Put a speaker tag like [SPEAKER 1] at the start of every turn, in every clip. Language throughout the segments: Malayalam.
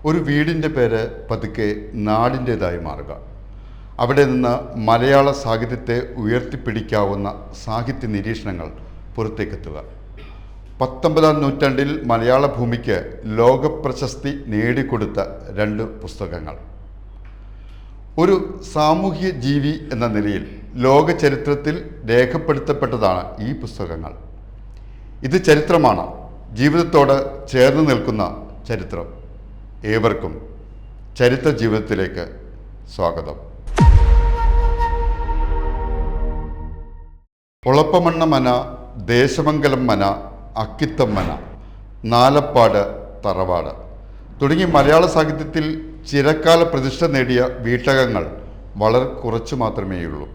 [SPEAKER 1] ഒരു വീടിൻ്റെ പേര് പതുക്കെ നാടിൻ്റേതായി മാറുക. അവിടെ നിന്ന് മലയാള സാഹിത്യത്തെ ഉയർത്തിപ്പിടിക്കാവുന്ന സാഹിത്യ നിരീക്ഷണങ്ങൾ പുറത്തേക്കെത്തുക. 19-ാം നൂറ്റാണ്ടിൽ മലയാള ഭൂമിക്ക് ലോകപ്രശസ്തി നേടിക്കൊടുത്ത 2 പുസ്തകങ്ങൾ. ഒരു സാമൂഹ്യ ജീവി എന്ന നിലയിൽ ലോക ചരിത്രത്തിൽ രേഖപ്പെടുത്തപ്പെട്ടതാണ് ഈ പുസ്തകങ്ങൾ. ഇത് ചരിത്രമാണ്, ജീവിതത്തോട് ചേർന്ന് നിൽക്കുന്ന ചരിത്രം. ഏവർക്കും ചരിത്ര ജീവിതത്തിലേക്ക് സ്വാഗതം. ഒളപ്പമണ്ണ മന, ദേശമംഗലം മന, അക്കിത്തം മന, നാലപ്പാട് തറവാട് തുടങ്ങി മലയാള സാഹിത്യത്തിൽ ചിരകാല പ്രതിഷ്ഠ നേടിയ വീട്ടകങ്ങൾ വളരെ കുറച്ചു മാത്രമേയുള്ളൂ.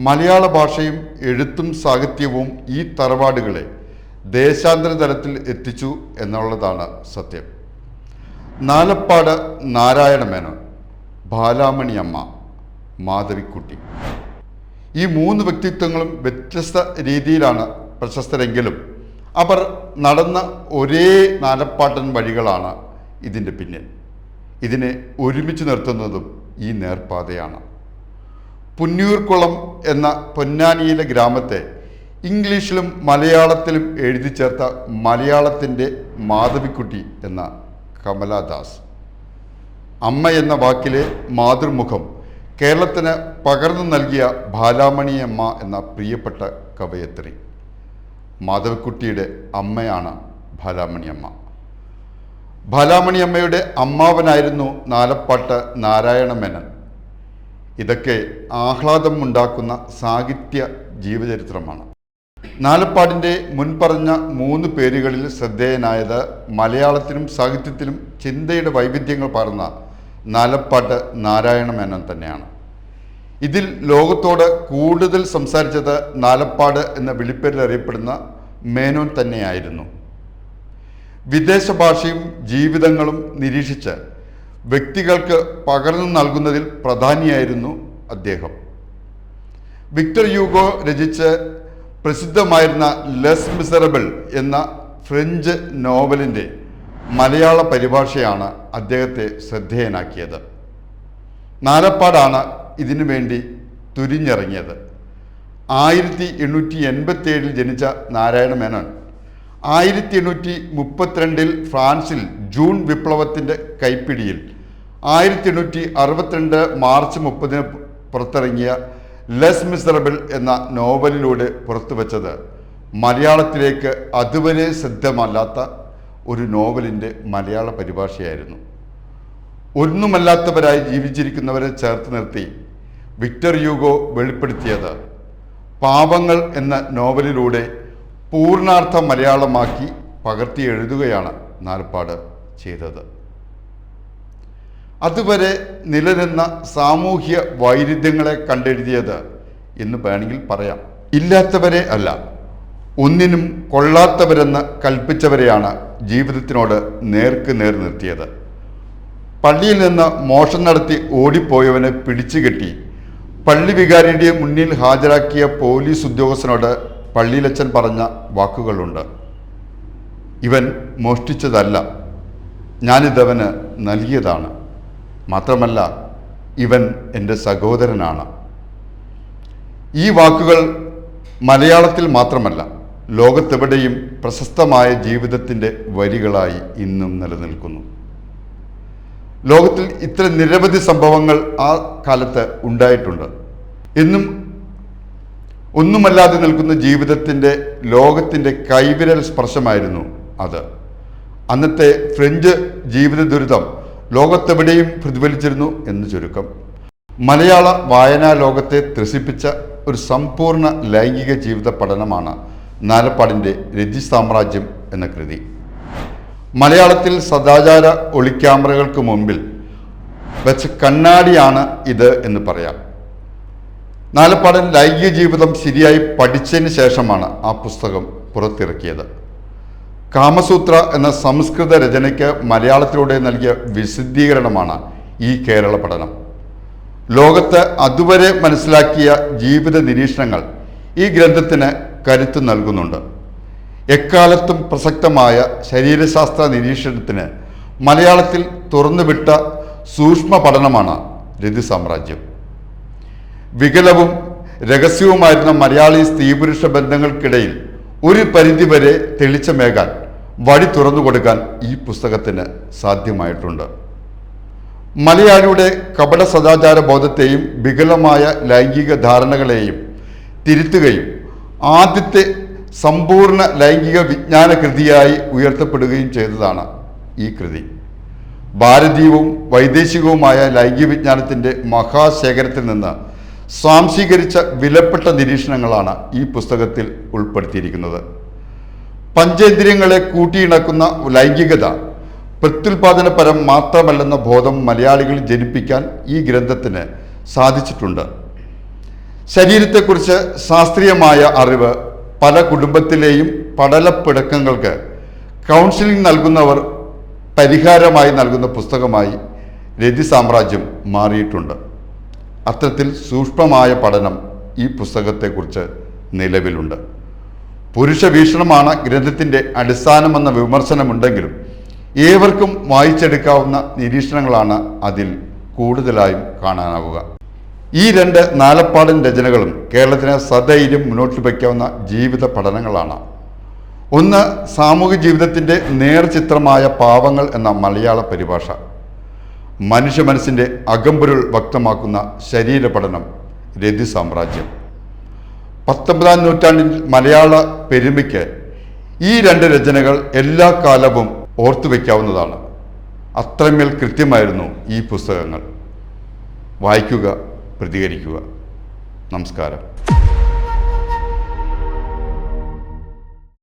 [SPEAKER 1] മലയാള ഭാഷയും എഴുത്തും സാഹിത്യവും ഈ തറവാടുകളെ ദേശാന്തര തലത്തിൽ എത്തിച്ചു എന്നുള്ളതാണ് സത്യം. നാലപ്പാട് നാരായണ മേനോൻ, ബാലാമണി അമ്മ, മാധവിക്കുട്ടി, ഈ 3 വ്യക്തിത്വങ്ങളും വ്യത്യസ്ത രീതിയിലാണ് പ്രശസ്തരെങ്കിലും അവർ നടന്ന ഒരേ നാലപ്പാട്ടൻ വഴികളാണ് ഇതിൻ്റെ പിന്നിൽ. ഇതിനെ ഒരുമിച്ച് നിർത്തുന്നതും ഈ നേർപ്പാതയാണ്. പുന്നൂർക്കുളം എന്ന പൊന്നാനിയിലെ ഗ്രാമത്തെ ഇംഗ്ലീഷിലും മലയാളത്തിലും എഴുതി ചേർത്ത മലയാളത്തിൻ്റെ മാധവിക്കുട്ടി എന്ന കമലാദാസ്. അമ്മ എന്ന വാക്കിലെ മാതൃമുഖം കേരളത്തിന് പകർന്നു നൽകിയ ബാലാമണിയമ്മ എന്ന പ്രിയപ്പെട്ട കവയത്രി. മാധവിക്കുട്ടിയുടെ അമ്മയാണ് ബാലാമണിയമ്മ. ബാലാമണിയമ്മയുടെ അമ്മാവനായിരുന്നു നാലപ്പാട്ട് നാരായണ മേനോൻ. ഇതൊക്കെ ആഹ്ലാദം ഉണ്ടാക്കുന്ന സാഹിത്യ ജീവചരിത്രമാണ്. നാലപ്പാടിൻ്റെ മുൻപറഞ്ഞ 3 പേരുകളിൽ ശ്രദ്ധേയനായത് മലയാളത്തിലും സാഹിത്യത്തിലും ചിന്തയുടെ വൈവിധ്യങ്ങൾ പാർന്ന നാലപ്പാട്ട് നാരായണ മേനോൻ തന്നെയാണ്. ഇതിൽ ലോകത്തോട് കൂടുതൽ സംസാരിച്ചത് നാലപ്പാട് എന്ന വിളിപ്പേരിൽ അറിയപ്പെടുന്ന മേനോൻ തന്നെയായിരുന്നു. വിദേശ ഭാഷയും ജീവിതങ്ങളും നിരീക്ഷിച്ച് വ്യക്തികൾക്ക് പകർന്നു നൽകുന്നതിൽ പ്രധാനിയായിരുന്നു അദ്ദേഹം. വിക്ടർ യൂഗോ രചിച്ച് പ്രസിദ്ധമായിരുന്ന ലെസ് മിസറബിൾ എന്ന ഫ്രഞ്ച് നോവലിൻ്റെ മലയാള പരിഭാഷയാണ് അദ്ദേഹത്തെ ശ്രദ്ധേയനാക്കിയത്. നാലപ്പാടാണ് ഇതിനു വേണ്ടി തുരിഞ്ഞിറങ്ങിയത്. 1887 ജനിച്ച നാരായണ മേനോൻ 1832 ഫ്രാൻസിൽ ജൂൺ വിപ്ലവത്തിൻ്റെ കൈപ്പിടിയിൽ 1862 മാർച്ച് 30 പുറത്തിറങ്ങിയ ലെസ് മിസറബിൾ എന്ന നോവലിലൂടെ പുറത്തുവച്ചത് മലയാളത്തിലേക്ക് അതുവരെ സിദ്ധമല്ലാത്ത ഒരു നോവലിൻ്റെ മലയാള പരിഭാഷയായിരുന്നു. ഒന്നുമല്ലാത്തവരായി ജീവിച്ചിരിക്കുന്നവരെ ചേർത്ത് നിർത്തി വിക്ടർ യൂഗോ വെളിപ്പെടുത്തിയത് പാവങ്ങൾ എന്ന നോവലിലൂടെ പൂർണ്ണാർത്ഥ മലയാളമാക്കി പകർത്തി എഴുതുകയാണ് നാലപ്പാട് ചെയ്തത്. അതുവരെ നിലനിന്ന സാമൂഹ്യ വൈരുദ്ധ്യങ്ങളെ കണ്ടെഴുതിയത് എന്ന് വേണമെങ്കിൽ പറയാം. ഇല്ലാത്തവരെ അല്ല, ഒന്നിനും കൊള്ളാത്തവരെന്ന് കൽപ്പിച്ചവരെയാണ് ജീവിതത്തിനോട് നേർക്ക് നേർ നിർത്തിയത്. പള്ളിയിൽ നിന്ന് മോഷണം നടത്തി ഓടിപ്പോയവനെ പിടിച്ചുകെട്ടി പള്ളി വികാരിയുടെ മുന്നിൽ ഹാജരാക്കിയ പോലീസ് ഉദ്യോഗസ്ഥനോട് പള്ളിയിലച്ചൻ പറഞ്ഞ വാക്കുകളുണ്ട്: ഇവൻ മോഷ്ടിച്ചതല്ല, ഞാനിതവന് നൽകിയതാണ്. മാത്രമല്ല, ഇവൻ എൻ്റെ സഹോദരനാണ്. ഈ വാക്കുകൾ മലയാളത്തിൽ മാത്രമല്ല, ലോകത്തെവിടെയും പ്രശസ്തമായ ജീവിതത്തിൻ്റെ വരികളായി ഇന്നും നിലനിൽക്കുന്നു. ലോകത്തിൽ ഇത്ര നിരവധി സംഭവങ്ങൾ ആ കാലത്ത് ഉണ്ടായിട്ടുണ്ട്. എന്നും ഒന്നുമല്ലാതെ നിൽക്കുന്ന ജീവിതത്തിൻ്റെ ലോകത്തിൻ്റെ കൈവിരൽ സ്പർശമായിരുന്നു അത്. അന്നത്തെ ഫ്രഞ്ച് ജീവിത ദുരിതം ലോകത്തെവിടെയും പ്രതിഫലിച്ചിരുന്നു എന്ന് ചുരുക്കം. മലയാള വായനാ ലോകത്തെ ത്രസിപ്പിച്ച ഒരു സമ്പൂർണ്ണ ലൈംഗിക ജീവിത പഠനമാണ് നാലപ്പാടിൻ്റെ രതിസാമ്രാജ്യം എന്ന കൃതി. മലയാളത്തിൽ സദാചാര ഒളിക്യാമറകൾക്ക് മുമ്പിൽ വെച്ച കണ്ണാടിയാണ് ഇത് എന്ന് പറയാം. നാലപ്പാടൻ ലൈംഗിക ജീവിതം ശരിയായി പഠിച്ചതിന് ശേഷമാണ് ആ പുസ്തകം പുറത്തിറക്കിയത്. കാമസൂത്ര എന്ന സംസ്കൃത രചനയ്ക്ക് മലയാളത്തിലൂടെ നൽകിയ വിശദീകരണമാണ് ഈ കേരള പഠനം. ലോകത്ത് അതുവരെ മനസ്സിലാക്കിയ ജീവിത നിരീക്ഷണങ്ങൾ ഈ ഗ്രന്ഥത്തിന് കരുത്ത് നൽകുന്നുണ്ട്. എക്കാലത്തും പ്രസക്തമായ ശരീരശാസ്ത്ര നിരീക്ഷണത്തിന് മലയാളത്തിൽ തുറന്നുവിട്ട സൂക്ഷ്മ പഠനമാണ് രതി സാമ്രാജ്യം. വികലവും രഹസ്യവുമായിരുന്ന മലയാളി സ്ത്രീ പുരുഷ ബന്ധങ്ങൾക്കിടയിൽ ഒരു പരിധിവരെ തെളിച്ചമേകാൻ വഴി തുറന്നു കൊടുക്കാൻ ഈ പുസ്തകത്തിന് സാധ്യമായിട്ടുണ്ട്. മലയാളിയുടെ കപട സദാചാര ബോധത്തെയും വികലമായ ലൈംഗിക ധാരണകളെയും തിരുത്തുകയും ആദ്യത്തെ സമ്പൂർണ്ണ ലൈംഗിക വിജ്ഞാന കൃതിയായി ഉയർത്തപ്പെടുകയും ചെയ്തതാണ് ഈ കൃതി. ഭാരതീയവും വൈദേശികവുമായ ലൈംഗിക വിജ്ഞാനത്തിൻ്റെ മഹാശേഖരത്തിൽ നിന്ന് സ്വാംശീകരിച്ച വിലപ്പെട്ട നിരീക്ഷണങ്ങളാണ് ഈ പുസ്തകത്തിൽ ഉൾപ്പെടുത്തിയിരിക്കുന്നത്. പഞ്ചേന്ദ്രിയങ്ങളെ കൂട്ടിയിണക്കുന്ന ലൈംഗികത പ്രത്യുൽപാദനപരം മാത്രമല്ലെന്ന ബോധം മലയാളികളിൽ ജനിപ്പിക്കാൻ ഈ ഗ്രന്ഥത്തിന് സാധിച്ചിട്ടുണ്ട്. ശരീരത്തെക്കുറിച്ച് ശാസ്ത്രീയമായ അറിവ് പല കുടുംബത്തിലെയും പടലപ്പിടക്കങ്ങൾക്ക് കൗൺസിലിംഗ് നൽകുന്നവർ പരിഹാരമായി നൽകുന്ന പുസ്തകമായി രതി സാമ്രാജ്യം മാറിയിട്ടുണ്ട്. അത്തരത്തിൽ സൂക്ഷ്മമായ പഠനം ഈ പുസ്തകത്തെക്കുറിച്ച് നിലവിലുണ്ട്. പുരുഷ വീക്ഷണമാണ് ഗ്രന്ഥത്തിൻ്റെ അടിസ്ഥാനമെന്ന വിമർശനമുണ്ടെങ്കിലും ഏവർക്കും വായിച്ചെടുക്കാവുന്ന നിരീക്ഷണങ്ങളാണ് അതിൽ കൂടുതലായും കാണാനാവുക. ഈ രണ്ട് നാലപ്പാടൻ രചനകളും കേരളത്തിന് സധൈര്യം മുന്നോട്ട് വയ്ക്കാവുന്ന ജീവിത പഠനങ്ങളാണ്. ഒന്ന്, സാമൂഹിക ജീവിതത്തിൻ്റെ നേർചിത്രമായ പാവങ്ങൾ എന്ന മലയാള പരിഭാഷ. മനുഷ്യ മനസ്സിൻ്റെ അകമ്പൊരുൾ വ്യക്തമാക്കുന്ന ശരീര പഠനം രതി സാമ്രാജ്യം. 19-ാം നൂറ്റാണ്ടിൽ മലയാള പെരുമയ്ക്ക് ഈ രണ്ട് രചനകൾ എല്ലാ കാലവും ഓർത്തുവെക്കാവുന്നതാണ്. അത്രമേൽ കൃത്യമായിരുന്നു ഈ പുസ്തകങ്ങൾ. വായിക്കുക, പ്രതികരിക്കുക. നമസ്കാരം.